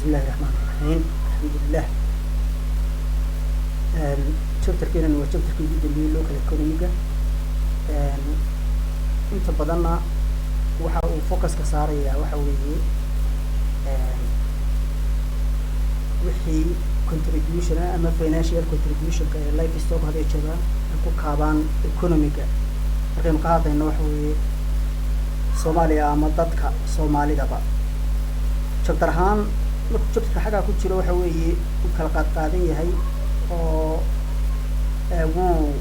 بسم الله الرحمن الرحيم الحمد لله. chapter كنا هو chapter كي جدا اللي local economic inta badanna waxa uu focus ka saaraya waxa weeye wixii contribution ama financial contribution ka livestock hada jira ku kaabaan economic-ga markaynu ka hadlayno waxa weeye Soomaaliya ama dadka Soomaalidaba chapter ahaan marka chapter xaga ku jiro waxa weeye uu kala qaadan yahay oo wuu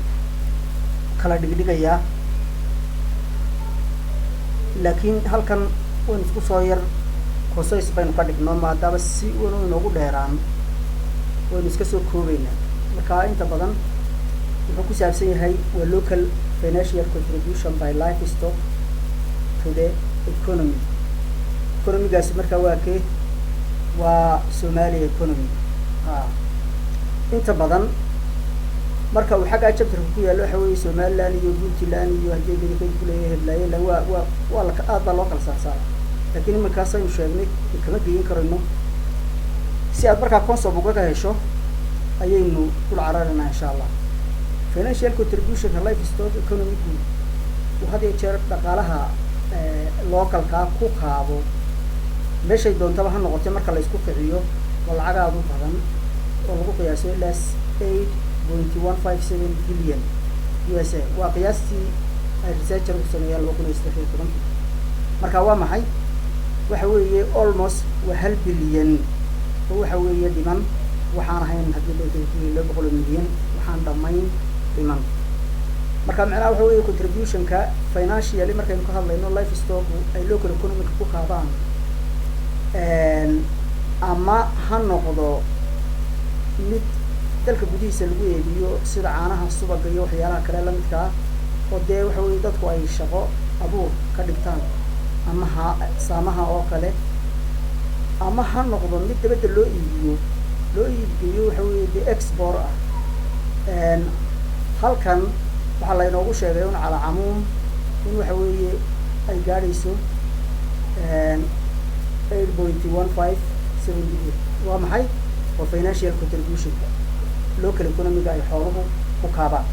kala dhigdhigayaa laakiin halkan waan isku soo yar qosays baynu ka dhigno maadaama si weyn inoogu dheeraan waynu iska soo koobaynaa marka inta badan wuxuu ku saabsan yahay waa local financial contribution by livestock to the economy. economy-gaasi marka waa kee waa Somalia economy. inta badan marka uu xagga chapter ku yaalo waxa weeye Somaliland iyo Puntland iyo hadii ay ku leeyahay la waa la aad baa loo kala saarsaa laakiin markaas aynu sheegnay kama geeyin karayno si aad markaa concept uga hesho ayaynu ku cararnaa insha Allah. financial contribution to livestock economy hadii jeer dhaqaalaha local-ka ku qaabo meeshay doontaba ha noqoto marka la isku kiciyo waa lacag aad u badan oo lagu qiyaaso ilaa 8.157 billion USA waa qiyaastii ay researcher ku sameeyeen 2013 marka waa maxay waxa weeye almost waa 1 billion oo waxa weeye dhiman waxaan ahayn hadii la eego 200 milyan waxaan dhamayn dhiman marka macnaha waxa weeye contribution-ka financially markaynu ka hadlayno livestock ay local economic ku qaabaan ama ha noqdo mid dalka gudihiisa lagu eebiyo sida caanaha subaga iyo waxyaalaha kale la midka oo dee waxa weeye dadku ay shaqo abuur ka dhigtaan ama saamaha oo kale ama ha noqdo mid dabadda loo iibiyo waxa weeye dee export ah halkan waxaa la inoogu sheegay un cala camuum in waxa weeye ay gaadhayso 8.157 waa maxay waa financial contribution local economic ay xooluhu ku kaabaan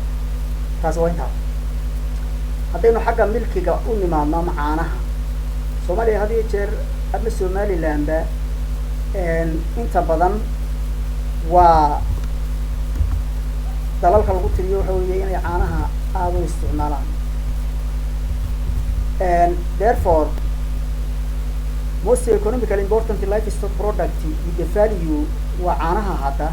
taas waa intaa haddaynu xagga milkiga u nimaadno ama caanaha Soomaaliya hadii jeer ama Somaliland inta badan waa dalalka lagu tiriyo waxa weeye inay caanaha aad u isticmaalaan therefore most economically important livestock product with the value waa caanaha hadda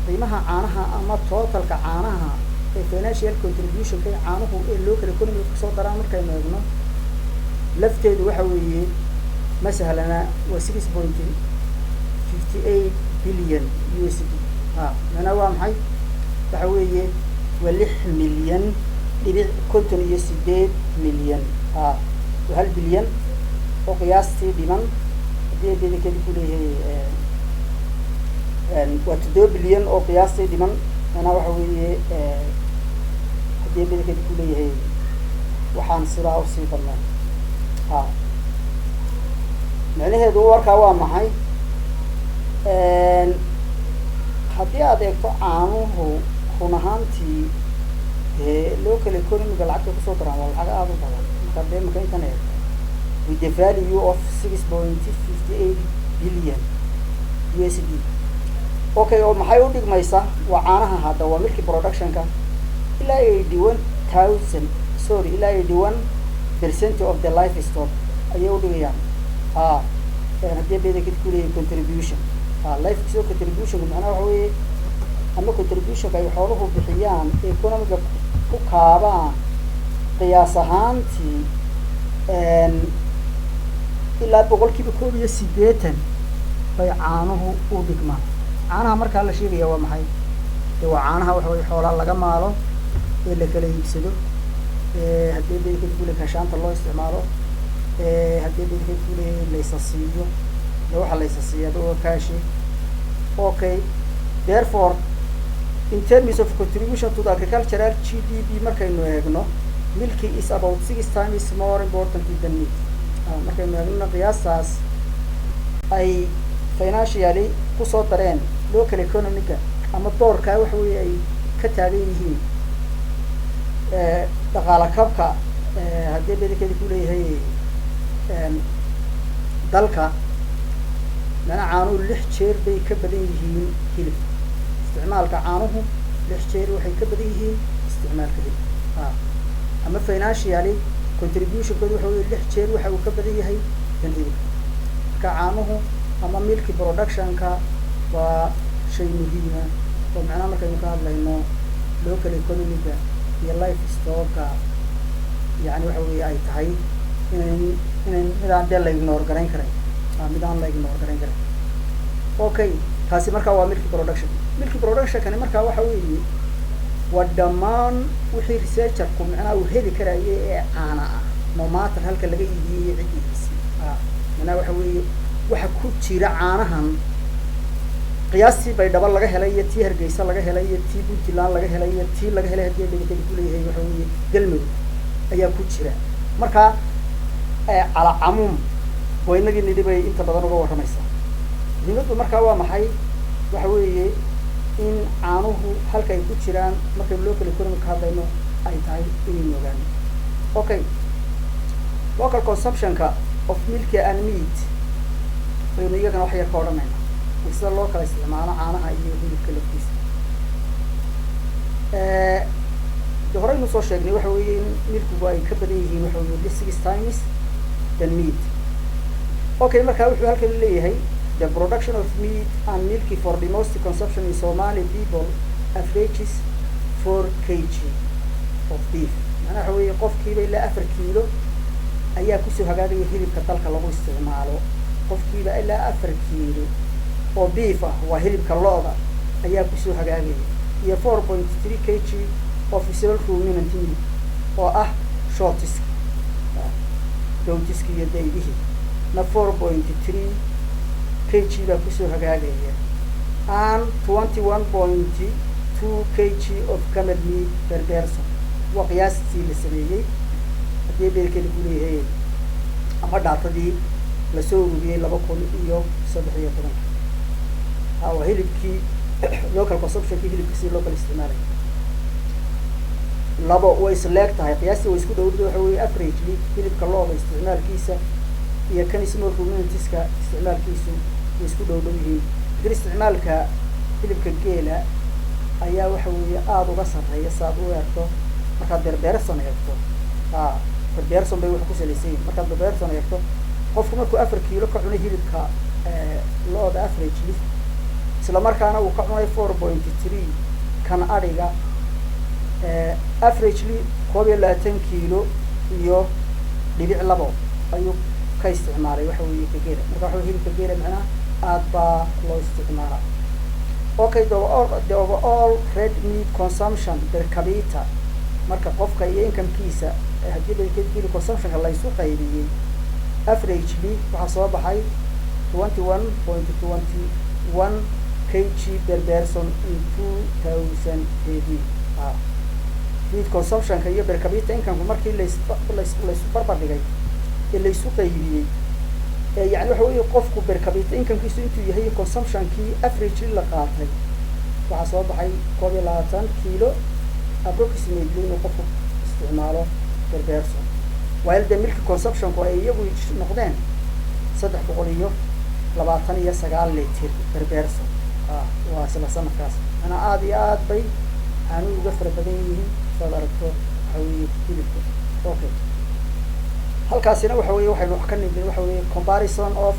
qiimaha caanaha ama totalka caanaha ee financial contribution ka caanuhu ee local economy ku soo daraan markaynu eegno lafteedu waxa weeye masalan waa 6.58 billion USD mana waa maxay waxa weeye waa 6 milyan dhibic 58 milyan 1 bilyan oo qiyaastii dhiman hadii ay ku leeyahay waa 2 bilyan oo qiyaastii dhiman mana waxa weeye hadii ay ku leeyahay waxaan sidaa u sii badnaa macnaheedu warka waa maxay haddii aad eegto caanuhu run ahaantii local economic lacagta kusoo daraan waa lacag aad u badan marka dee marka intan eegto with the value of 6.58 billion USD. Okay, oo maxay u dhigmaysaa waa caanaha hadda waa milki production-ka ilaa 81% of the livestock ayay u dhigayaan hadii beeda ku leeyahay contribution livestock contribution macnaha waxa weeye ama contribution ay xooluhu bixiyaan economic ku kaabaan qiyaas ahaantii ilaa 180% bay caanuhu u dhigmaan caanaha marka la sheegaya waa maxay waa caanaha waxa weeye xoolaha laga maalo ee la kala iibsado hadii beeda ku leeyahay shaanta loo isticmaalo hadii beeda ku leeyahay laysasiiyo waxa laysasiiyo oo kaashi. Okay, therefore in terms of contribution to the agricultural GDP markaynu eegno milk is about 6 times more important than meat markaynu eegno qiyaasaas ay financially kusoo dareen local economiga ama doorkaa waxa weeye ay ka taagan yihiin dhaqaala kabka haddii bedelkeeda ku leeyahay dalka mana caanuhu 6 jeer bay ka badan yihiin hilib isticmaalka caanuhu 6 jeer waxay ka badan yihiin isticmaalka hilib ama financially contribution koodu waxa weeye 6 jeer waxa uu ka badan yahay kan hilibka marka caanuhu ama milk production-ka waa shay muhiim ah oo macnaha markaynu ka hadlayno local economiga iyo life stock-ka yani waxa weeye ay tahay inay midaan dee la ignore garayn karay midaan la ignore garayn karay okay taasi markaa waa milk production-kani markaa waxa weeye waa dhammaan wixii researcherku macnaha uu heli karayay ee caana ah no matter halka laga iibiyey ciddiisi macnaha waxa weeye waxa ku jira caanahan qiyaastii bay dhaba laga helay iyo tii Hargeysa laga helay iyo tii Puntland laga helay iyo tii laga helay hadii bedelkeeda ku leeyahay waxa weeye galmudug ayaa ku jira marka ala camum waynagii nidibay inta badan uga waramaysa muhiimadu markaa waa maxay waxa weeye in caanuhu halka ay ku jiraan markay local economy ka hadlayno ay tahay inay ogaan okay local consumption-ka of milk and meat waynu iyagana wax yar ka odhanayna sida loo kala isticmaalo caanaha iyo hilibka laftiisa horeynu soo sheegnay waxa weeye in milkigu ay ka badan yihiin waxa weeye 6 times than meat okay markaa wuxuu halkan leeyahay the production of meat and milk for domestic consumption in Somali people averages 4 kg of beef macnaha waxa weeye qofkiiba ilaa 4 kiilo ayaa kusoo hagaagaya hilibka dalka lagu isticmaalo qofkiiba ilaa 4 kiilo oo beef ah waa hilibka lo'da ayaa kusoo hagaagaya iyo 4.3 kg of small ruminant meat oo ah shortisk iyo daydihi na 4.3 kg baa kusoo hagaagaya and 21.2 kg of camel meat per person waa qiyaastii la sameeyey haddii beelkeeda ku leeyahay ama dhaatadii lasoo ururiyey 2013 waa hilibkii local consumption-kii hilibka si loo kala isticmaalay labo way isleeg tahay qiyaastii way isku dhowrday waxa weeye averagely hilibka lo'da isticmaalkiisa iyo kan small ruminantiska isticmaalkiisu way isku dhowdhow yihiin haddii isticmaalka hilibka geela ayaa waxa weeye aada uga sarreeya saad u eegto markaad berberson eegto berberson bay wax ku salaysan yihin markaad berberson eegto qofku markuu 4 kiilo ka cunay hilibka lo'da averagely isla markaana uu ka cunay 4.3 kan adhiga averagely 12 kiilo iyo dhibic labo ayuu ka isticmaalay waxa weeye geela marka waxa hilibka geela macnaha aad baa loo isticmaalaa okay the overall red meat consumption per capita marka qofka iyo income-kiisa haddii bedelkeeda consumption-ka la isu qaybiyey averagely waxaa soo baxay 21.21 kg per person in 2000 AD meat consumption-ka iyo per capita income markii la isu barbar dhigay ee la isu qaybiyey yani waxa weeye qofku per capita income-kiisu intuu yahay consumption-kii averagely la qaatay waxaa soo baxay 21 kilo approximately inuu qofku isticmaalo per person while the milk consumption-ku ay iyagu noqdeen 329 litir per person waa isla sanadkaas ana aad iyo aad bay caanuhu uga fara badan yihiin saad aragto waxa weeye hilibka okay halkaasina waxa weeye waxaynu wax ka nidin waxa weeye comparison of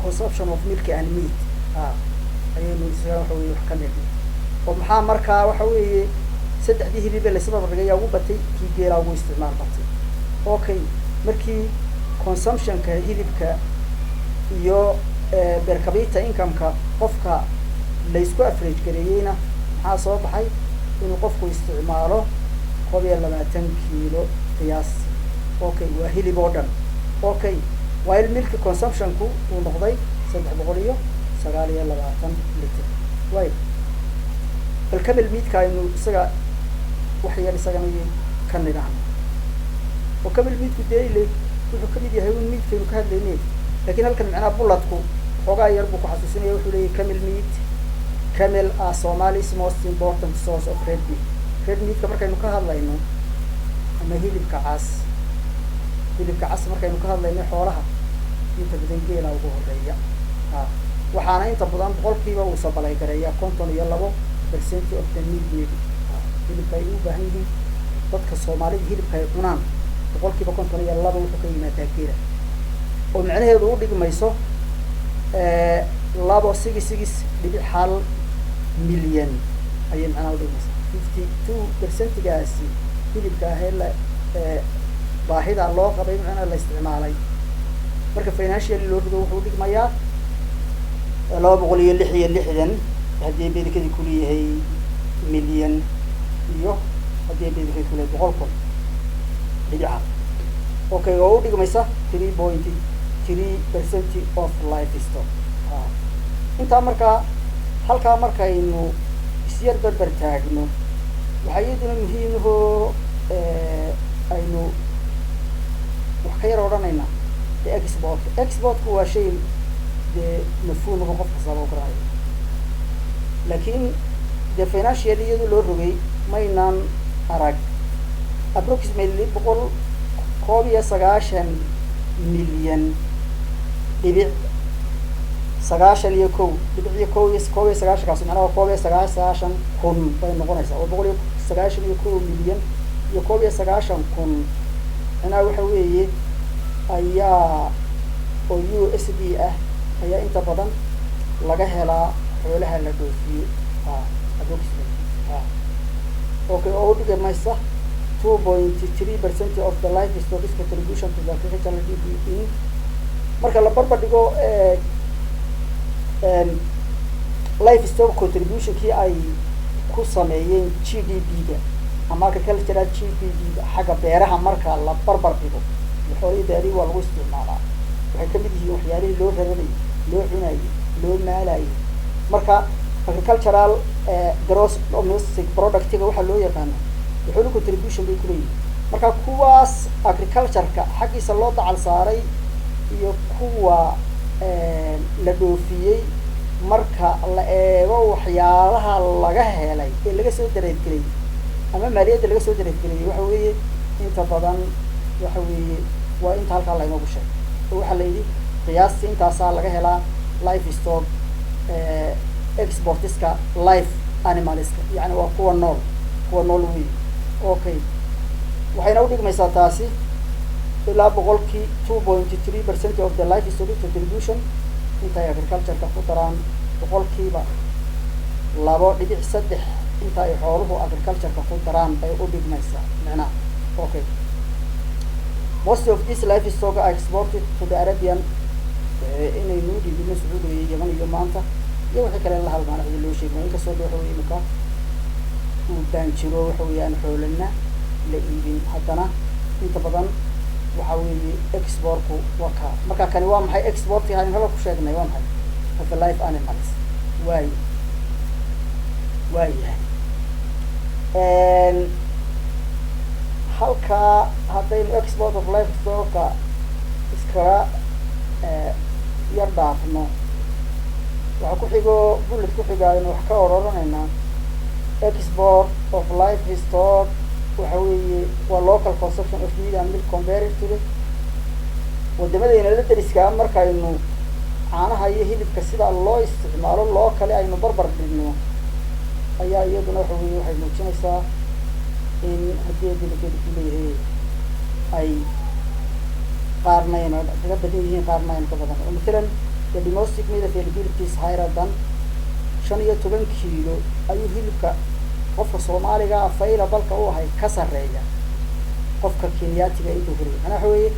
consumption of milk and meat ayaynu isaga waxa weeye wax ka nidin oo maxaa markaa waxa weeye saddexdii hilib ee la isla barbarigay ugu batay kii geela ugu isticmaal batay okay markii consumption-ka hilibka iyo per capita income-ka qofka la isku average gareeyayna maxaa soo baxay inuu qofku isticmaalo 20 kiilo qiyaas okay waa hilib oo dhan okay while milk consumption-ku uu noqday 329 litir way camel meat-ka inuu isaga wax yar isagana ka nidaan oo camel meat-ku daily wuxuu ka mid yahay meat-ka inuu ka hadlaynay laakiin halkan macnaha bulletku xogaa yar buu ku xasuusinaya wuxuu leeyahy camel meat. Camel are Somali's most important source of red meat. Red meatka markaynu ka hadlayno ama hilibka cas markaynu ka hadlayno xoolaha inta badan geela ugu horeeya waxaana inta badan boqolkiiba uu sabalay gareeyaa 52% of the meat needed. hilibka ay u baahan yihiin dadka Soomaalida hilibka ay cunaan boqolkiiba 52 wuxuu ka yimaadaa geela oo macnaheedu u dhigmayso 2.6 milyan ayay macnaha u dhigmaysaa 52% gaasi hilibka ahela baahida loo qabay macnaha la isticmaalay marka financially loo rido wuxuu dhigmayaa 266 haddii beedkadi ku leeyahay milyan iyo haddii beedkadi ku leeyahay 100,000 dhibica okay oo u dhigmaysa 3.3% of livestock. intaa markaa halkaa markaynu isyar barbar taagno waxaa iyaduna muhiim ahoo aynu wax ka yar odhanaynaa exportku waa shay dee mafhuum ahoo qof kastaba u garaayo laakiin dee financial iyadu loo rogay maynaan arag approximately 191 milyan dhibic 91 kaasi macnaha 191,000 bay noqonaysaa oo 191 milyan iyo 190,000 macnaha waxa weeye ayaa oo USD ah ayaa inta badan laga helaa xoolaha la dhoofiyo okay oo u dhigmaysa 2.3% of the livestock contribution to the agricultural GDP. marka la barbar dhigo livestock contribution kii ay ku sameeyeen GDP-ga ama agricultural GDP-ga xagga beeraha marka la barbar dhigo xoolihii beerihii waa lagu isticmaalaa waxay ka mid yihiin waxyaalihii loo raranayay loo cunayay loo maalayay marka agricultural gross domestic product-ga waxaa loo yaqaano wuxuu contribution bay ku leeyihiin marka kuwaas agriculture-ka xaggiisa loo dacal saaray iyo kuwa la dhoofiyey marka la eego waxyaalaha laga helay ee laga soo dareergeliyay ama maaliyadda laga soo dareergeliyay waxa weeye inta badan waxa weeye waa inta halkaa laynoogu sheegay oo waxaa la yidhi qiyaastii intaasaa laga helaa livestock exportiska live animalska yani waa kuwa nool wey okay waxayna u dhigmaysaa taasi ilaa 2.3% of the livestock contribution intay agriculture-ka ku daraan 2.3 inta ay xooluhu agriculture-ka ku daraan bay u dhigmaysaa macnaha okay most of this livestock are exported to the Arabian inay noo dhiibino Sacuudiga Yemen iyo maanta iyo wixii kale la halmaana ee loo sheegay inkastoo waxa weeye imika uu banjiro waxa weeyaan xoolana la iibin haddana inta badan waxa weeye exportku waa ka marka kani waa maxay exportki aan haba ku sheegnay waa maxay of live animals halka haddaynu export of livestock iskala yar dhaafno waxaa ku xigo bullet ku xigaayno wax ka ororanaynaa export of livestock waxa weeye waa local consumption of meat and milk compared to wadamadeena la dariska markaynu caanaha iyo hilibka sida loo isticmaalo loo kale aynu barbar dhigno ayaa iyaduna waxa weeye waxay muujinaysaa in haddii hilibkeedu ku leeyahay ay qaarnayna kaga badan yihiin qaarnayna ka badan مثلا the domestic meat availability is higher than 15 kiilo ayuu hilibka qofka Soomaaliga available-ka u ahay ka sareeya qofka Kenyaatiga intuu heliyo ana waxa weeye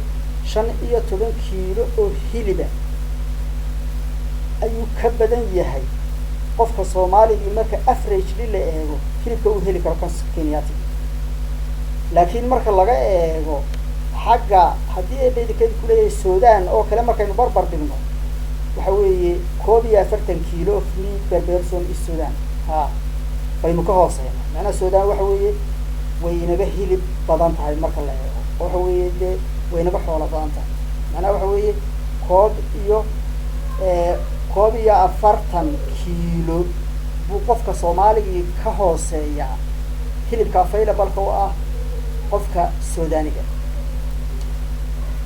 15 kiilo oo hiliba ayuu ka badan yahay qofka Soomaaliga marka average la eego hilibka uu heli karo kan Kenyaatiga laakiin marka laga eego xagga haddii ay beedkeedu ku leeyahay Suudaan oo kale markaynu barbar dhigno waxa weeye 40 kiilo of meat per person in Suudaan baynu ka hooseeyna macnaha Suudaan waxa weeye way inaga hilib badan tahay marka la eego waxa weeye de way inaga xoolo badan tahay macnaha waxa weeye koob iyo 40 kiilo buu qofka Soomaaliga ka hooseeya hilibka available-ka u ah qofka Suudaaniga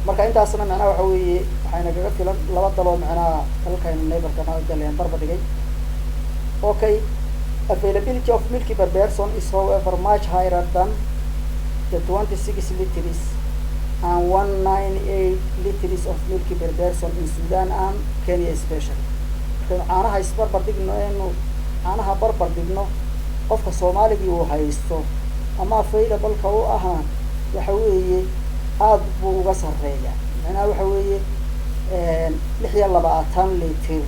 marka intaasna macnaha waxa weeye waxayna kaga filan laba dalo macnaha dalkayna neighbor-ka Galeen barba dhigay okay availability of milk per person is however much higher than the 26 liters and 198 liters of milk per person in Sudan and Kenya especially. caanaha isbarbar dhigno inuu caanaha barbar dhigno qofka Soomaaliga uu haysto ama available-ka u ahaan waxa weeye aad buu uga sareeyaa macnaha waxa weeye 26 litir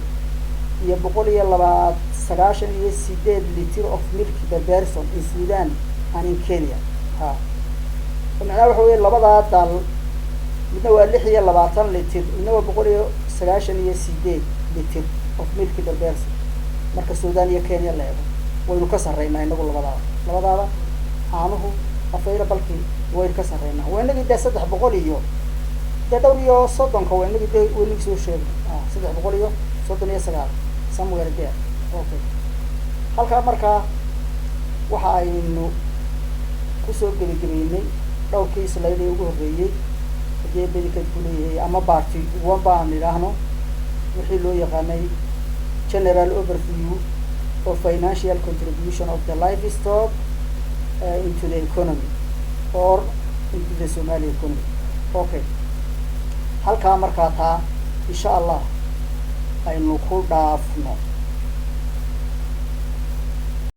iyo 198 liter of milk per person in Sudan and in Kenya macnaha waxa weeye labada dal midna waa 26 litir midna waa 198 liter of milk per person marka Sudan iyo Kenya la eego waynu ka sareynaa inagu labadaada caanuhu available-ki waynu ka sareynaa waynaga 300 iyo dhowr iyo 30 waynaga soo sheegay 339 somewhere there okay halka marka waxa aynu ku soo gabagabeynay dhowrkii slide ugu horeeyay hadii bedika kuleeyay ama party one baan ilaahno wixii loo yaqaanay general overview of financial contribution of the livestock into the economy or into the Somali economy okay halka marka taa insha Allah aynu ku dhaafno